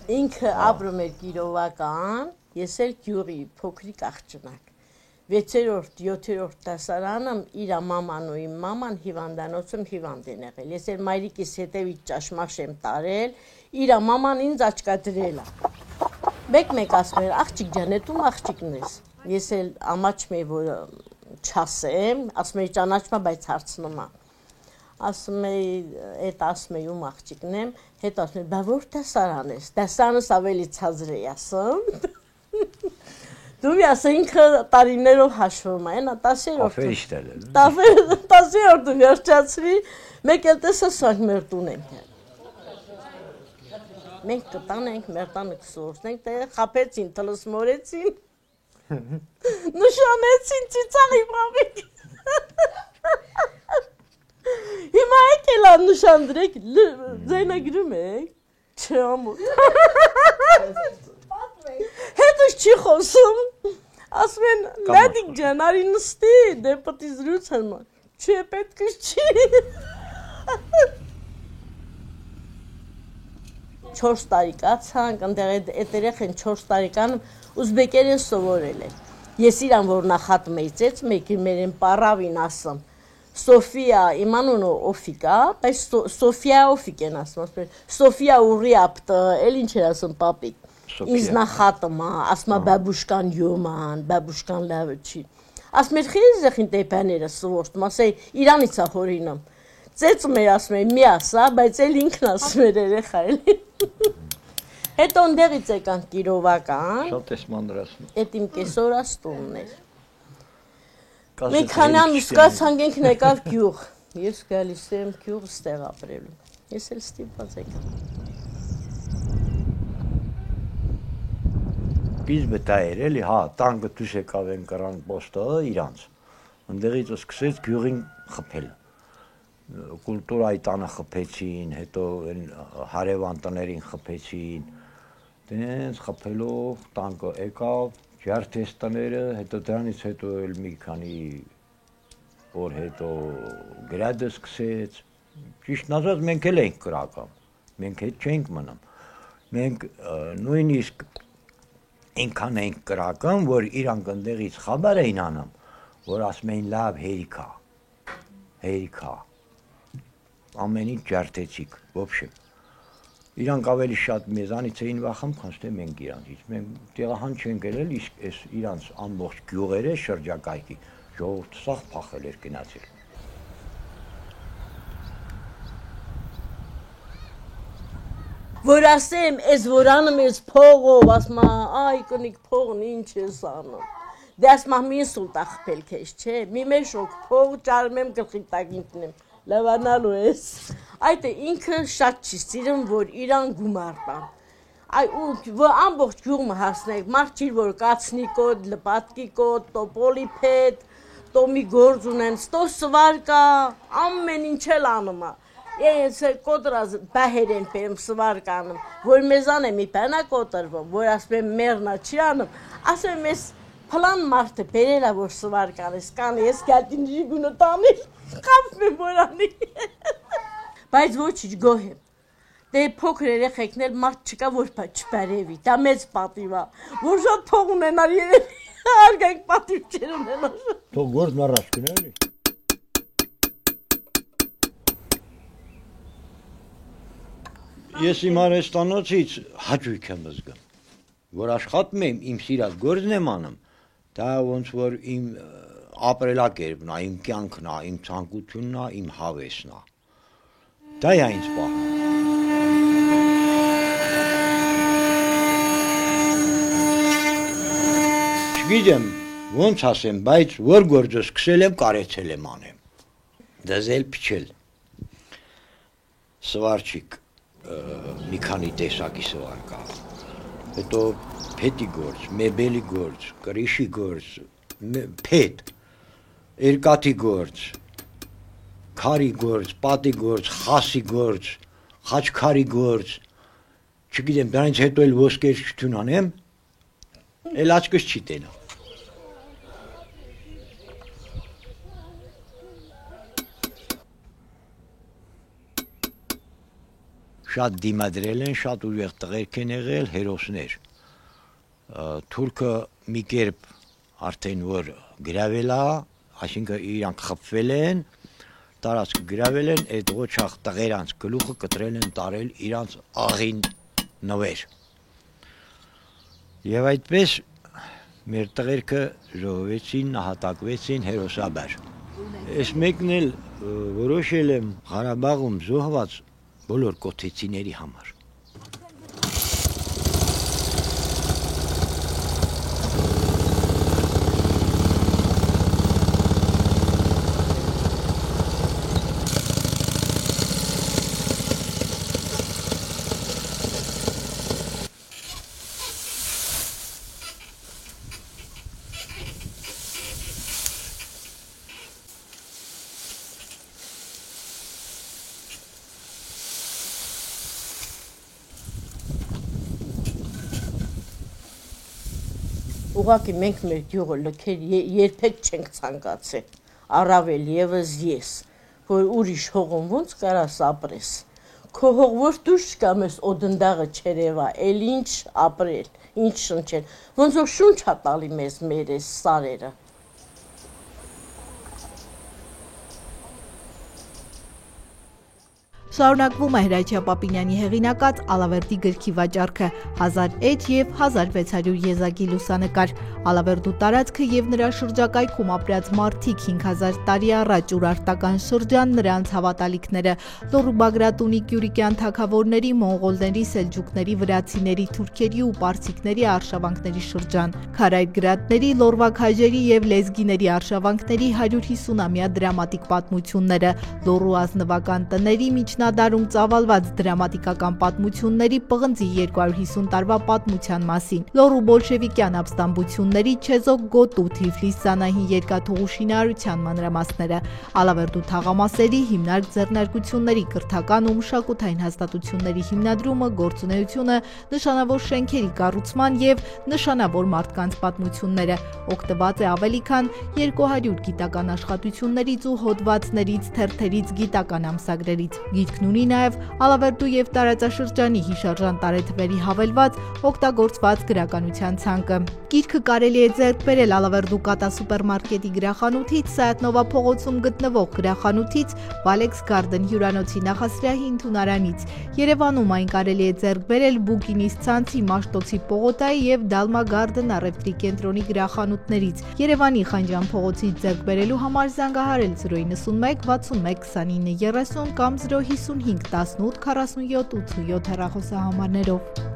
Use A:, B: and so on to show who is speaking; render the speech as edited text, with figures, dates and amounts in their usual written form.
A: Ինքը ապրում էր Կիրովական, ես էլ գյուղի փոքրիկ աղջնակ։ 6-րդ, 7-րդ դասարանում իր մաման ու իմ մաման հիվանդանոցում հիվանդ են եղել։ Ես էլ մայրիկիս հետևից ճաշմաշ եմ տարել, իր մաման ինձ աչկադրել է։ Մեկ-մեկ ասում էր, աղջիկ ջան, էդ ում աղջիկն ես։ Ես էլ ամաչում էի, որ չասեմ, ասում էի ճանաչում, բայց հարցնում է։ Ասում էի, էդ ասում էի ում աղջիկն եմ, հետ ասում էի, բա որ դասարան ես, դասարանս ավելի ցածր էի ասում։ Դու մի ասա ինքը տարիներով հաշվում է, նա 10-րդը վերջացրի, մեկ էլ տեսա սրանք մեր տուն ենք։ Մենք կտանենք, մեր տանը կսորցնենք, տեղ խապեցին, տլսմորեցին, նշանեցին, ծիծաղի բավիկ։ Հիմա եկել ան նշան դրեք, ձայնագրում եք, չէ ամուր։ Հետս չի խոսում, ասում են, լադիկ ջան, արի նստի, դեպտի զրուցան ման, չէ պետքս չի։ 4 տարի կացանք, ընդեղ այդ երեխեն 4 տարեկանում ուզբեկերեն սովորել էր։ Ես իրան, որ նախատում էի ծեց, մեկի մերեն պարավին ասում, Սոֆիա, իմ անունը Օֆիկ է, բայց Սոֆիա Օֆիկ են ասում, Սոֆիա ուռի ապտը, էլ ինչ էր ասում պապիկ, ինձ նախատում է, ասում է բաբուշկան յոման, բաբուշկան լավը չի։ Ասում էր խիզ եղին տեպաները սովորտում, ասեի իրանից է հորինում, ծեցում էր ասում էր մի ասա, բայց էլ ինքն ասում էր երեխա էլի։ Հետո ընդեղից եկանք Կիրովական,
B: շատ ես մանրացնում։
A: էդ իմ կեսորաս տունն էր։ Մի քանի ամիս սկացանք ինքն եկավ գյուղ, ես գալիս եմ գյուղ ստեղ ապրելու, ես էլ ստիպված եկամ։
B: Biz մտա էր էլի, հա, տանկը դուս եկավ են կրան պոստը իրանց, ընդեղից սկսեց գյուղին խփել։ Կուլտուրայի տանը խփեցին, հետո հարևան տներին խփեցին, դենց խփելով տանկը եկավ, ջարդեց տները, հետո դրանից հետո էլ մի քանի օր հետո գրադը սկսեց, ճիշտն ասած մենք էլ ենք կրական, մենք հետ չենք մնում, մենք նույնիսկ ինքան ենք կրական, որ իրանք ընդեղից խաբար էին անում, որ ասում էին լավ հերիքա, ամեն ինչ ջարդեցիք, ոբշե։ Իրանք ավելի շատ մեզանից էին վախում, քան թե մենք իրանցից։ Մենք տեղահան չենք ելել, իսկ այս իրանց ամբողջ գյուղերը շրջակայքի ժողովուրդը սաղ փախել էր գնացել։
A: Որ ասեմ, այս որ անում ես փողով, ասում է, այ կնիկ փողն ինչ ես անում։ Դե ասում է մի սուլտա խփել քեզ, չէ։ Մի մեշոք փող ճարում եմ գլխի տակ ինքնեմ։ Լավանալու ես։ Այդ ինքը շատ չի սիրում, որ իրան գումար տան։ Այ ու ամբողջ գյուղը հասնեք, մարդ չի որ կացնի կոդ, լպատկի կոդ, տոպոլի փետ, տոմի գործ ունեն, ստո սվարկա, ամեն ինչ էլ անում է։ Ես կոտրած բահեր են պեմ սվարկանում, որ մեզան է մի բանա կոտրվում, որ ասում եմ մերնա չի անում, ասում եմ ես փլան մարդը բերելա որ սվարկանես, կան ես գատին ժիգունը տանի, խապում եմ որանի, բայց ոչիչ գոհ եմ, դե փոքր երեխեքն էլ մարդ չկա որ չբարևի, դա մեծ պատիվ է, որ շատ փող ունենար երևի, արգանք պատիվ չեր ունենար։
B: Թող գործն առաջ գնա էլի։ Ես իմ արհեստանոցից հաճույք եմ զգում, որ աշխատում եմ, իմ սիրած գործն եմ անում, դա ոնց որ իմ ապրելակերպն է, իմ կյանքն է, իմ ցանկությունն է, իմ հավեսն է։ Դա է ինձ պահում։ Չգիտեմ, ոնց ասեմ, բայց որ գործը սկսել եմ, կարեցել եմ անեմ։ Դզել, փչել։ Սվարչիկ մի քանի տեսակի սվար կա, հետո փետի գործ, մեբելի գործ, կրիշի գործ, փետ, երկաթի գործ, քարի գործ, պատի գործ, խասի գործ, խաչքարի գործ, չգիտեմ, դրանից հետո էլ ոսկեր չթուն անեմ, էլ աչքս չի տենա։ շատ դիմադրել են, շատ ուժեղ տղերք են եղել, հերոսներ։ Թուրքը մի կերպ արդեն որ գրավել է, այսինքն իրանք խփվել են, տարածքը գրավել են, այդ ղոչաղ տղերանց գլուխը կտրել են տարել իրանց աղին նվեր։ Եվ այդպես մեր տղերքը ժողովեցին, նահատակվեցին հերոսաբար։ Ես մեկն էլ որոշել եմ Ղարաբաղում զոհված բոլոր կոթեցիների համար։
A: Ուղղակի մենք մեր գյուղը լքել երբեք չենք ցանկացել, առավել եւս ես, որ ուրիշ հողում ոնց կարաս ապրես։ Քո հող որ դուրս չկա մեզ օդնդաղը չերևա, էլ ինչ ապրել, ինչ շնչել, ոնց որ շունչ ա տալի մեզ մեր այս սարերը։
C: Շարունակվում է Հրաչյա Պապինյանի հեղինակած Ալավերդի գրքի վաճառքը, 1000 էջ և 1600 եզակի լուսանկար։ Ալավերդու տարածքը և նրա շրջակայքում ապրած մարդիկ 5000 տարի առաջ ուրարտական շրջան, նրանց հավատալիքները, Լոռու Բագրատունի Կյուրիկյան թագավորների, մոնղոլների, սելջուկների, վրացիների, թուրքերի ու պարսիկների արշավանքների շրջան, քարայր գրատների, լոռվաքաջերի և լեզգիների արշավանքների 150-ամյա դրամատիկ պատմությունները, Լոռու ազնվական տների միջնադարում ծավալված դրամատիկական պատմությունների, պղնձի 250 տարվա պատմության մասին, Լոռու բոլշևիկյան ապստամբությունների, Չեզոք գոտու, Թիֆլիս Սանահին երկաթուղու շինարարության մանրամասները, Ալավերդու թաղամասերի, հիմնարկ ձեռնարկությունների, կրթական ու մշակութային հաստատությունների հիմնադրումը, գործունեությունը, նշանավոր շենքերի կառուցման և նշանավոր մարդկանց պատմությունները, օգտված է ավելի քան 200 գիտական աշխատություններից ու հոդվածներից, թերթերից, գիտական ամսագրերից։ Գիրքն ունի նաև Ալավերդու և տարածաշրջանի հիշարժան տարեթվերի հավելված օգտագործված գրականության ցանկը։ Գիրքը կարելի է ձեռք բերել Ալավերդու Կատա սուպերմարկետի գրախանութից, Սայաթնովա փողոցում գտնվող գրախանութից, Valex Garden հյուրանոցի նախասրահի ընդունարանից։ Երևանում այն կարելի է ձեռք բերել Բուկինիս ցանցի, Մաշտոցի պողոտայի և Դալմա Garden առևտրի կենտրոնի գրախանութներից։ Երևանի Խանջյան փողոցից ձեռք բերելու համար զանգահարել 091 61 29 30 կամ 055 18 47 87 հեռախոսահամարներով։